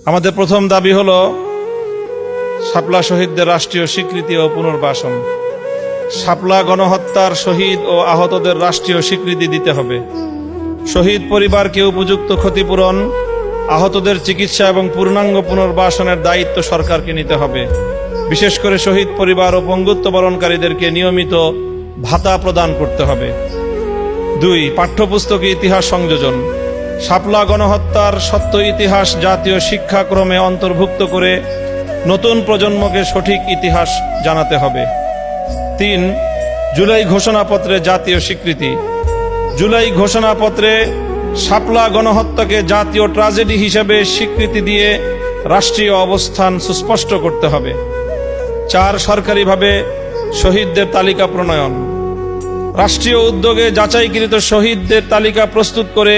আমাদের প্রথম দাবি হলো শাপলা শহীদদের রাষ্ট্রীয় স্বীকৃতি ও পুনর্বাসন। শাপলা গণহত্যার শহীদ ও আহতদের রাষ্ট্রীয় স্বীকৃতি দিতে হবে। শহীদ পরিবারকে উপযুক্ত ক্ষতিপূরণ, আহতদের চিকিৎসা এবং পূর্ণাঙ্গ পুনর্বাসনের দায়িত্ব সরকারকে নিতে হবে। বিশেষ করে শহীদ পরিবার ও পঙ্গুত্ব বরণকারীদেরকে নিয়মিত ভাতা প্রদান করতে হবে। 2. পাঠ্যপুস্তকে ইতিহাস সংযোজন। শাপলা গণহত্যার সত্য ইতিহাস জাতীয় শিক্ষাক্রমে অন্তর্ভুক্ত করে নতুন প্রজন্মকে সঠিক ইতিহাস জানাতে হবে। 3. জুলাই ঘোষণাপত্রে জাতীয় স্বীকৃতি। জুলাই ঘোষণাপত্রে শাপলা গণহত্যাকে জাতীয় ট্র্যাজেডি হিসেবে স্বীকৃতি দিয়ে রাষ্ট্রীয় অবস্থান সুস্পষ্ট করতে হবে। 4. সরকারিভাবে শহীদদের তালিকা প্রণয়ন। রাষ্ট্রীয় উদ্যোগে যাচাইকৃত শহীদদের তালিকা প্রস্তুত করে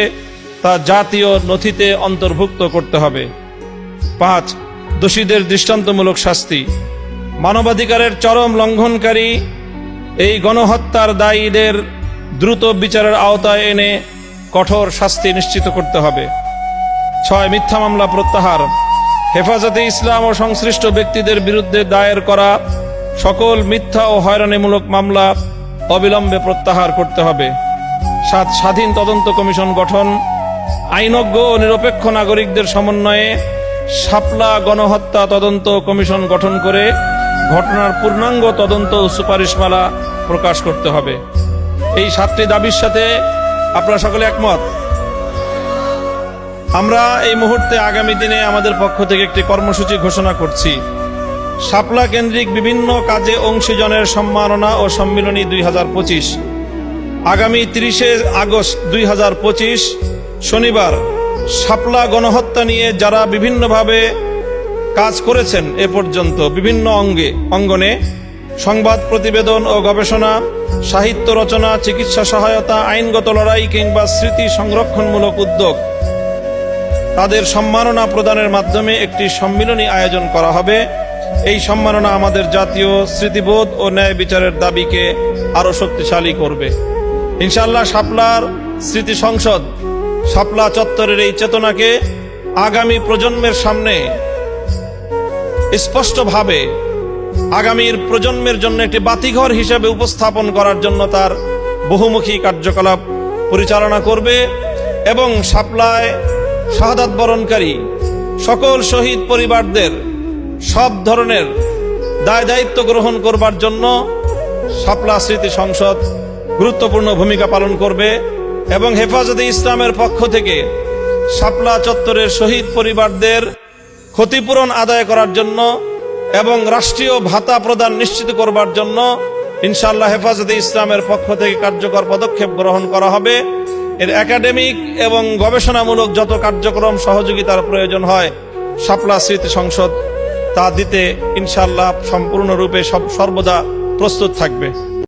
তা জাতীয় নথিতে অন্তর্ভুক্ত করতে হবে। 5. দোষীদের দৃষ্টান্তমূলক শাস্তি। মানবাধিকারের চরম লঙ্ঘনকারী এই গণহত্যার দায়ীদের দ্রুত বিচারের আওতায় এনে কঠোর শাস্তি নিশ্চিত করতে হবে। 6. মিথ্যা মামলা প্রত্যাহার। হেফাজতে ইসলাম ও সংশ্লিষ্ট ব্যক্তিদের বিরুদ্ধে দায়ের করা সকল মিথ্যা ও হয়রানিমূলক মামলা অবিলম্বে প্রত্যাহার করতে হবে। 7. স্বাধীন তদন্ত কমিশন গঠন। আইনজ্ঞ ও নিরপেক্ষ নাগরিকদের সমন্বয়ে শাপলা গণহত্যা তদন্ত কমিশন গঠন করে ঘটনার পূর্ণাঙ্গ তদন্ত ও সুপারিশমালা প্রকাশ করতে হবে। এই 7টি দাবির সাথে আপনারা সকলে একমত? আমরা এই মুহূর্তে আগামী দিনে আমাদের পক্ষ থেকে একটি কর্মসূচি ঘোষণা করছি। শাপলা কেন্দ্রিক বিভিন্ন কাজে অংশীজনের সম্মাননা ও সম্মিলনী 2025। আগামী 30শে আগস্ট 2025 শনিবার শাপলা গণহত্যা নিয়ে যারা বিভিন্নভাবে কাজ করেছেন এ পর্যন্ত বিভিন্ন অঙ্গনে সংবাদ প্রতিবেদন ও গবেষণা, সাহিত্য রচনা, চিকিৎসা সহায়তা, আইনগত লড়াই কিংবা স্মৃতি সংরক্ষণমূলক উদ্যোগ, তাদের সম্মাননা প্রদানের মাধ্যমে একটি সম্মিলনী আয়োজন করা হবে। এই সম্মাননা আমাদের জাতীয় স্মৃতিবোধ ও ন্যায় বিচারের দাবিকে আরো শক্তিশালী করবে ইনশাআল্লাহ। শাপলার স্মৃতি সংসদ শাপলা চত্বরের এই চেতনাকে আগামী প্রজন্মের সামনে স্পষ্টভাবে আগামীর প্রজন্মের জন্য একটি বাতিঘর হিসেবে উপস্থাপন করার জন্য তার বহুমুখী কার্যকলাপ পরিচালনা করবে এবং শাপলায় শাহাদাত বরণকারী সকল শহীদ পরিবারদের সব ধরনের দায় দায়িত্ব গ্রহণ করবার জন্য শাপলা স্মৃতি সংসদ গুরুত্বপূর্ণ ভূমিকা পালন করবে এবং হেফাজতে ইসলামের পক্ষ থেকে শাপলা চত্বরের শহীদ পরিবারদের ক্ষতিপূরণ আদায় করার জন্য এবং রাষ্ট্রীয় ভাতা প্রদান নিশ্চিত করবার জন্য ইনশাআল্লাহ হেফাজতে ইসলামের পক্ষ থেকে কার্যকর পদক্ষেপ গ্রহণ করা হবে। এর একাডেমিক এবং গবেষণামূলক যত কার্যক্রম সহযোগিতার প্রয়োজন হয় শাপলা স্মৃতি সংসদ তা দিতে ইনশাআল্লাহ সম্পূর্ণরূপে সর্বদা প্রস্তুত থাকবে।